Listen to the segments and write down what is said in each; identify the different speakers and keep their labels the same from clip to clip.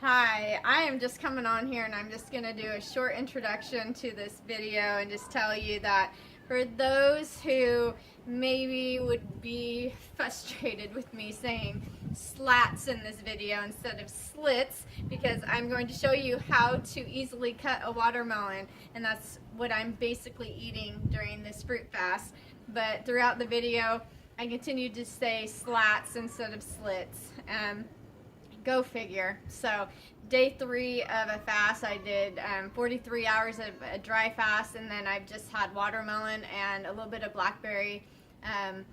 Speaker 1: Hi, I am just coming on here and I'm just going to do a short introduction to this video and just tell you that for those who maybe would be frustrated with me saying slats in this video instead of slits, because I'm going to show you how to easily cut a watermelon, and that's what I'm basically eating during this fruit fast. But throughout the video I continue to say slats instead of slits. Go figure. So day 3 of a fast, I did 43 hours of a dry fast, and then I've just had watermelon and a little bit of blackberry and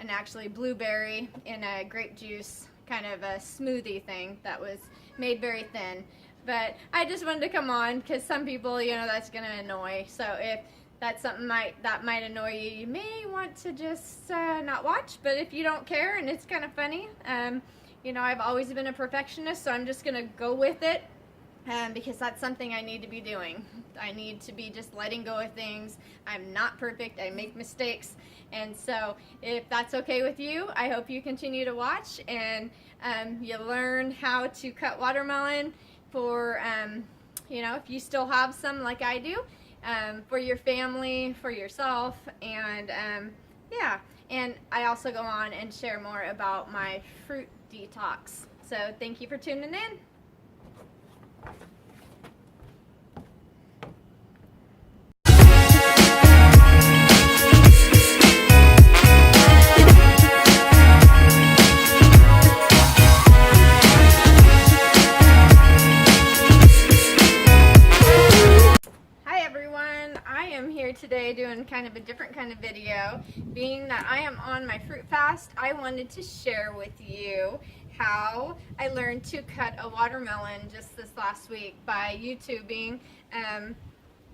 Speaker 1: actually blueberry in a grape juice, kind of a smoothie thing that was made very thin. But I just wanted to come on because some people, you know, that's going to annoy. So if that's something that might annoy you, you may want to just not watch. But if you don't care and it's kind of funny, you know, I've always been a perfectionist, so I'm just going to go with it because that's something I need to be doing. I need to be just letting go of things. I'm not perfect. I make mistakes. And so if that's okay with you, I hope you continue to watch and you learn how to cut watermelon for, you know, if you still have some like I do, for your family, for yourself, and yeah. And I also go on and share more about my fruit detox. So thank you for tuning in. Hi everyone, I am here today doing kind of a different kind of video. Being that I am on my fruit fast, I wanted to share with you how I learned to cut a watermelon just this last week by YouTubing,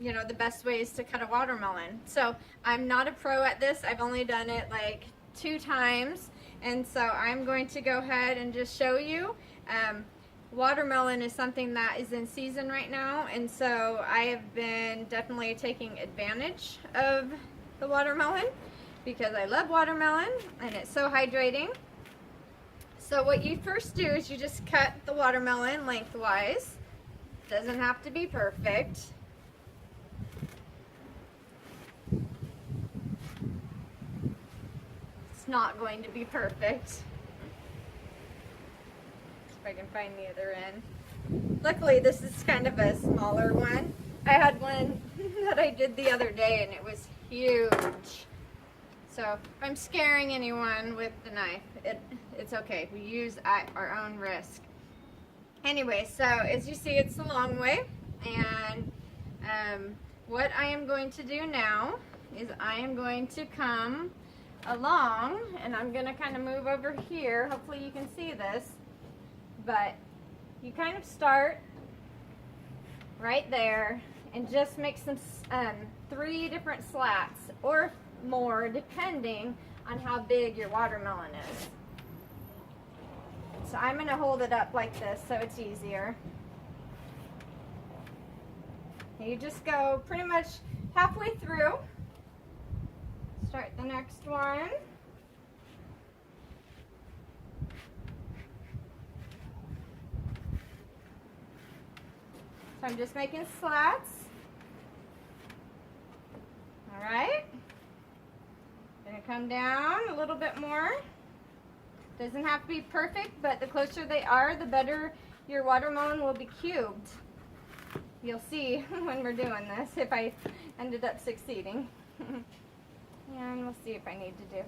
Speaker 1: you know, the best ways to cut a watermelon. So I'm not a pro at this. I've only done it like 2 times, and so I'm going to go ahead and just show you. Watermelon is something that is in season right now, and so I have been definitely taking advantage of the watermelon because I love watermelon and it's so hydrating. So what you first do is you just cut the watermelon lengthwise. Doesn't have to be perfect. It's not going to be perfect. If I can find the other end. Luckily this is kind of a smaller one. I had one that I did the other day and it was huge. So if I'm scaring anyone with the knife, it's okay. We use at our own risk. Anyway, so as you see, it's a long way, and what I am going to do now is I am going to come along, and I'm going to kind of move over here. Hopefully you can see this. But you kind of start right there and just make some 3 different slats or more depending on how big your watermelon is. So I'm going to hold it up like this so it's easier. And you just go pretty much halfway through. Start the next one. So I'm just making slats. Alright. Gonna come down a little bit more. Doesn't have to be perfect, but the closer they are, the better your watermelon will be cubed. You'll see when we're doing this if I ended up succeeding. And we'll see if I need to do.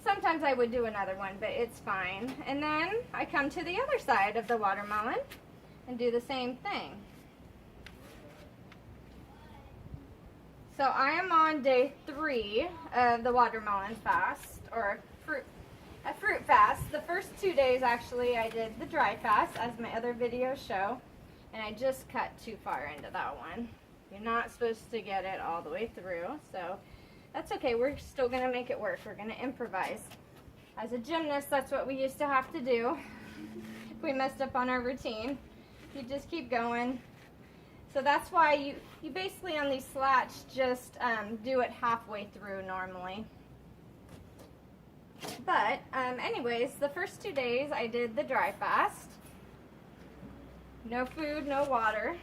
Speaker 1: Sometimes I would do another one, but it's fine. And then I come to the other side of the watermelon and do the same thing. So I am on day 3 of the watermelon fast, or a fruit fast. The first 2 days actually I did the dry fast, as my other videos show, and I just cut too far into that one. You're not supposed to get it all the way through, so that's okay. We're still going to make it work. We're going to improvise. As a gymnast, that's what we used to have to do. If we messed up on our routine, you just keep going. So that's why you basically on these slats just do it halfway through normally. But anyways, the first 2 days I did the dry fast. no food, no water,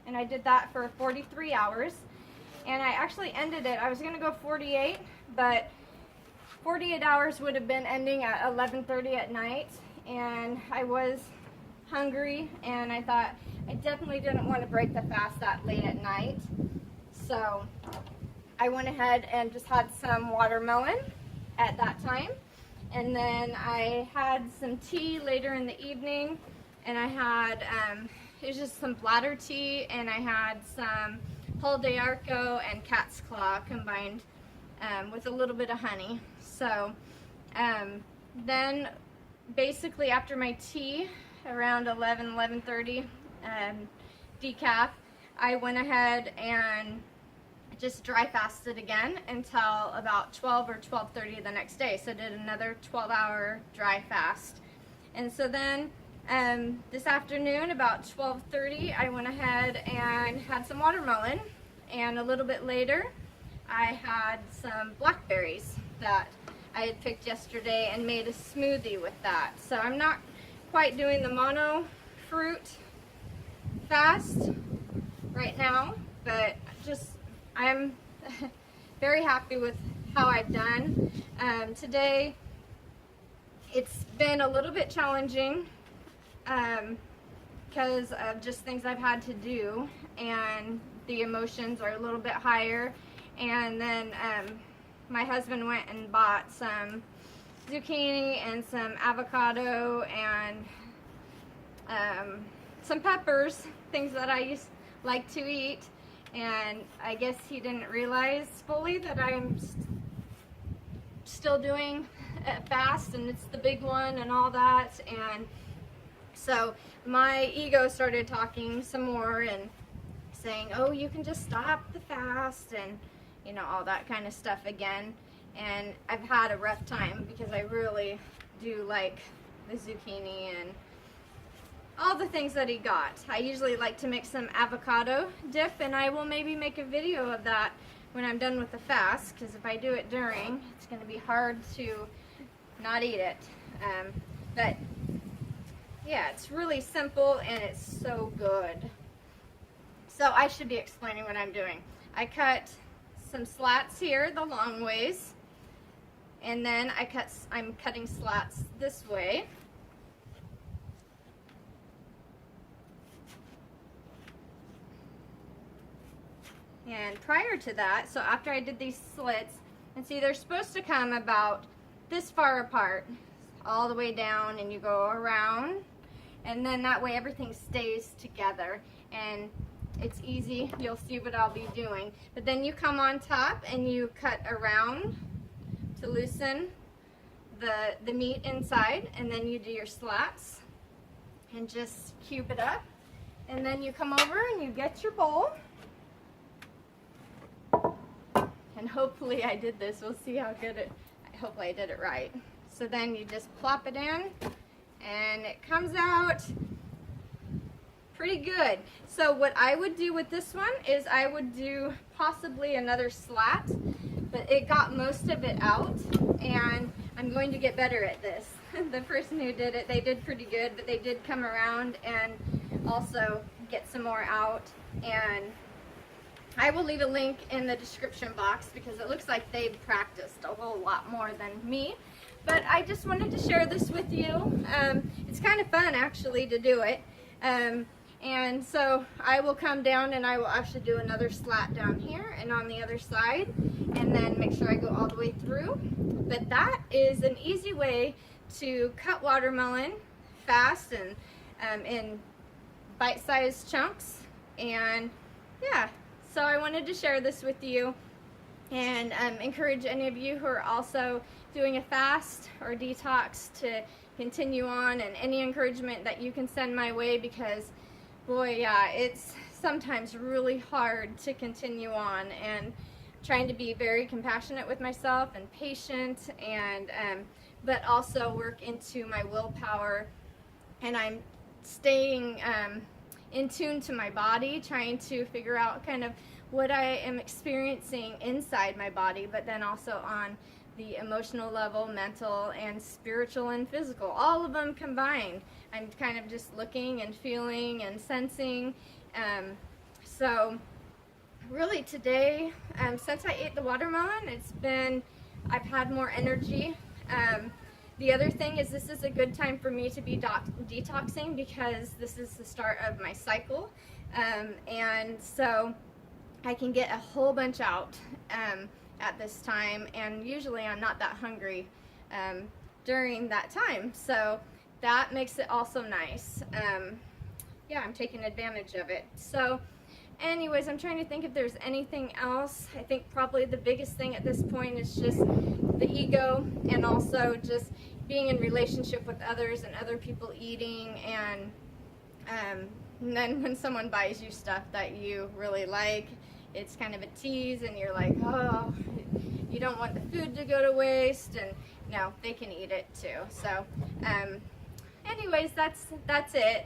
Speaker 1: and I did that for 43 hours. And I actually ended it. I was going to go 48, but 48 hours would have been ending at 11:30 at night, and I was hungry, and I thought I definitely didn't want to break the fast that late at night. So I went ahead and just had some watermelon at that time, and then I had some tea later in the evening, and I had it was just some bladder tea, and I had some Pol de Arco and cat's claw combined with a little bit of honey. So then basically after my tea around 11:30 decaf, I went ahead and just dry fasted again until about 12 or 12:30 the next day. So I did another 12-hour dry fast. And so then this afternoon about 12:30 I went ahead and had some watermelon, and a little bit later I had some blackberries that I had picked yesterday and made a smoothie with that. So I'm not quite doing the mono fruit fast right now, but just I'm very happy with how I've done. Today it's been a little bit challenging because of just things I've had to do, and the emotions are a little bit higher. And then my husband went and bought some zucchini and some avocado and some peppers, things that I like to eat, and I guess he didn't realize fully that I'm still doing a fast, and it's the big one and all that. And so my ego started talking some more and saying, oh, you can just stop the fast, and you know, all that kind of stuff again. And I've had a rough time because I really do like the zucchini and all the things that he got. I usually like to make some avocado dip, and I will maybe make a video of that when I'm done with the fast, because if I do it during, it's going to be hard to not eat it. But yeah, it's really simple and it's so good. So I should be explaining what I'm doing. I cut some slats here the long ways, and then I'm cutting slats this way. And prior to that, so after I did these slits, and see, they're supposed to come about this far apart, all the way down, and you go around, and then that way everything stays together, and it's easy. You'll see what I'll be doing. But then you come on top and you cut around to loosen the meat inside, and then you do your slats and just cube it up, and then you come over and you get your bowl. And hopefully I did this. We'll see how good hopefully I did it right. So then you just plop it in, and it comes out pretty good. So what I would do with this one is I would do possibly another slat, but it got most of it out, and I'm going to get better at this. The person who did it, they did pretty good, but they did come around and also get some more out. And I will leave a link in the description box because it looks like they've practiced a whole lot more than me. But I just wanted to share this with you. It's kind of fun actually to do it. And so I will come down and I will actually do another slat down here and on the other side, and then make sure I go all the way through. But that is an easy way to cut watermelon fast and in bite-sized chunks. And yeah, so I wanted to share this with you, and encourage any of you who are also doing a fast or detox to continue on, and any encouragement that you can send my way, because boy, yeah, it's sometimes really hard to continue on, and trying to be very compassionate with myself and patient, and but also work into my willpower. And I'm staying in tune to my body, trying to figure out kind of what I am experiencing inside my body, but then also on the emotional level, mental, and spiritual and physical, all of them combined. I'm kind of just looking and feeling and sensing. So really today, since I ate the watermelon, I've had more energy. The other thing is this is a good time for me to be detoxing because this is the start of my cycle. And so I can get a whole bunch out at this time, and usually I'm not that hungry during that time. So that makes it also nice. Yeah, I'm taking advantage of it. So anyways, I'm trying to think if there's anything else. I think probably the biggest thing at this point is just the ego, and also just being in relationship with others and other people eating, and then when someone buys you stuff that you really like, it's kind of a tease, and you're like, oh, you don't want the food to go to waste, and no, they can eat it too. So anyways, that's it.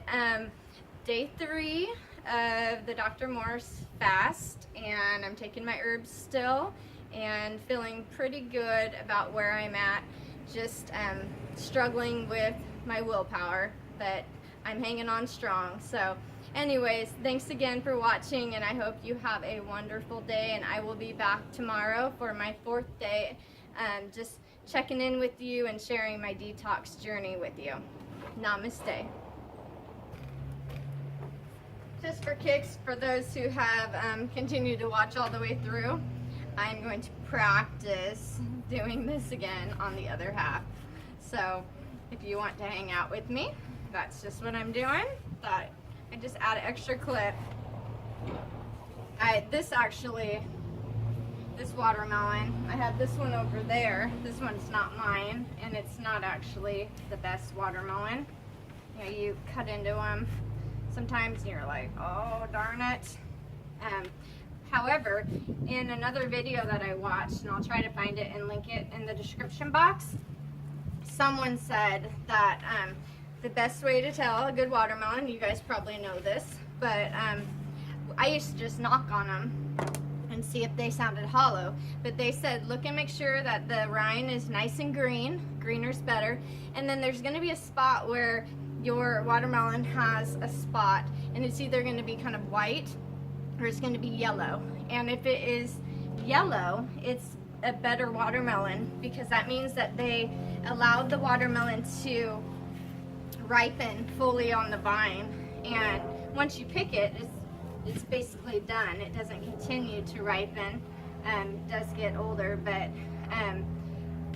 Speaker 1: Day 3 of the Dr. Morse fast, and I'm taking my herbs still and feeling pretty good about where I'm at. Just struggling with my willpower, but I'm hanging on strong. So anyways, thanks again for watching, and I hope you have a wonderful day, and I will be back tomorrow for my 4th day, just checking in with you and sharing my detox journey with you. Namaste. Just for kicks, for those who have continued to watch all the way through, I'm going to practice doing this again on the other half. So if you want to hang out with me, that's just what I'm doing. Thought I'd just add an extra clip. This watermelon, I have this one over there. This one's not mine, and it's not actually the best watermelon. You know, you cut into them sometimes and you're like, oh darn it. However, in another video that I watched, and I'll try to find it and link it in the description box, someone said that the best way to tell a good watermelon, you guys probably know this, but I used to just knock on them and see if they sounded hollow. But they said look and make sure that the rind is nice and green, greener's better, and then there's going to be a spot where your watermelon has a spot, and it's either going to be kind of white or it's going to be yellow. And if it is yellow, it's a better watermelon, because that means that they allowed the watermelon to ripen fully on the vine, and once you pick it, it's basically done. It doesn't continue to ripen. It does get older, but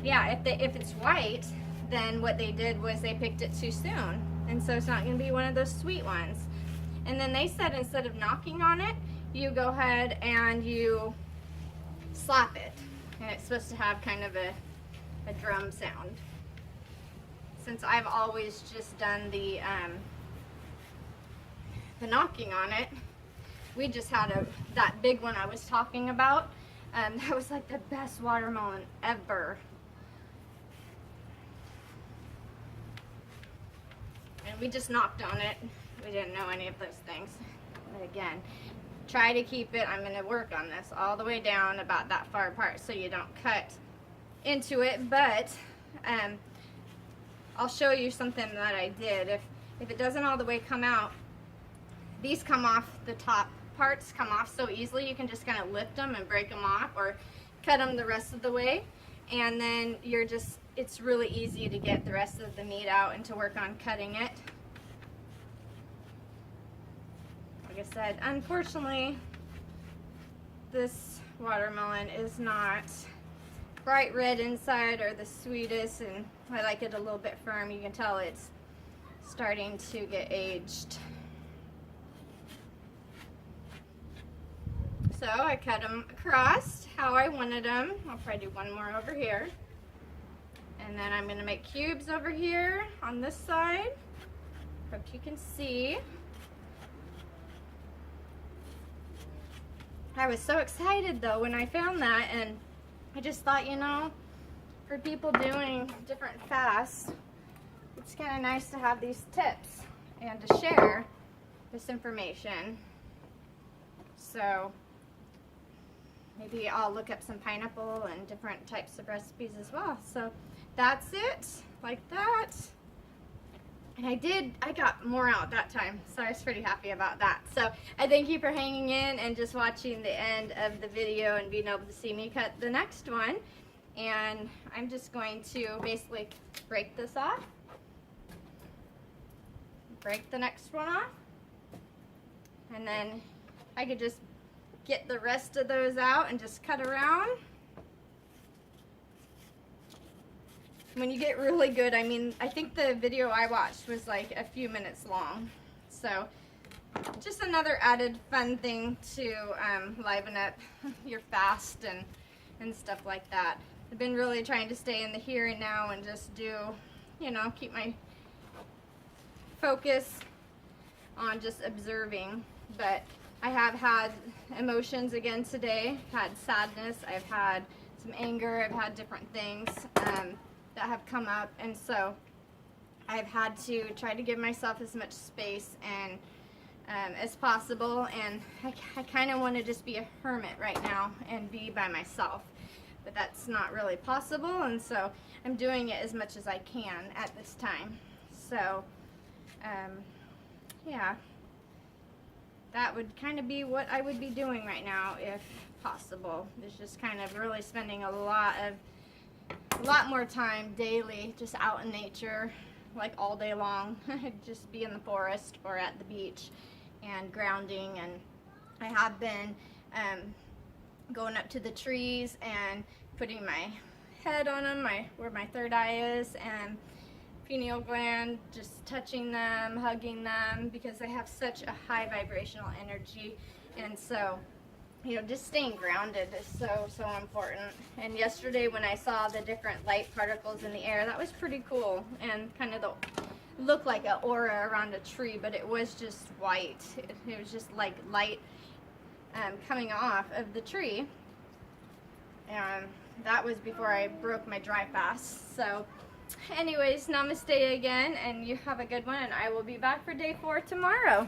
Speaker 1: yeah, if it's white, then what they did was they picked it too soon, and so it's not going to be one of those sweet ones. And then they said instead of knocking on it, you go ahead and you slap it, and it's supposed to have kind of a drum sound. Since I've always just done the knocking on it, we just had that big one I was talking about. That was like the best watermelon ever. And we just knocked on it. We didn't know any of those things. But again, try to keep it, I'm going to work on this all the way down about that far apart so you don't cut into it. But I'll show you something that I did. If it doesn't all the way come out, these come off, the top parts come off so easily. You can just kind of lift them and break them off, or cut them the rest of the way, and then it's really easy to get the rest of the meat out and to work on cutting it. Like I said, unfortunately, this watermelon is not bright red inside or the sweetest, and I like it a little bit firm. You can tell it's starting to get aged. So I cut them across how I wanted them. I'll probably do one more over here. And then I'm going to make cubes over here on this side. Hope you can see. I was so excited though when I found that, and I just thought, you know, for people doing different fasts, it's kind of nice to have these tips and to share this information. So maybe I'll look up some pineapple and different types of recipes as well. So that's it, like that. And I got more out that time, so I was pretty happy about that. So I thank you for hanging in and just watching the end of the video and being able to see me cut the next one. And I'm just going to basically break this off, break the next one off, and then I could just get the rest of those out and just cut around. When you get really good, I mean, I think the video I watched was like a few minutes long. So just another added fun thing to liven up your fast and stuff like that. I've been really trying to stay in the here and now and just do, you know, keep my focus on just observing. But I have had emotions again today. I've had sadness, I've had some anger, I've had different things that have come up, and so I've had to try to give myself as much space and as possible, and I kind of want to just be a hermit right now and be by myself, but that's not really possible, and so I'm doing it as much as I can at this time. So yeah, that would kind of be what I would be doing right now if possible. It's just kind of really spending a lot more time daily just out in nature, like all day long. Just be in the forest or at the beach and grounding. And I have been going up to the trees and putting my head on them, where my third eye is, and pineal gland, just touching them, hugging them, because they have such a high vibrational energy. And so, you know, just staying grounded is so important. And yesterday when I saw the different light particles in the air, that was pretty cool, and kind of looked like an aura around a tree, but it was just white. It was just like light coming off of the tree, and that was before I broke my dry fast. So anyways, namaste again, and you have a good one, and I will be back for day 4 tomorrow.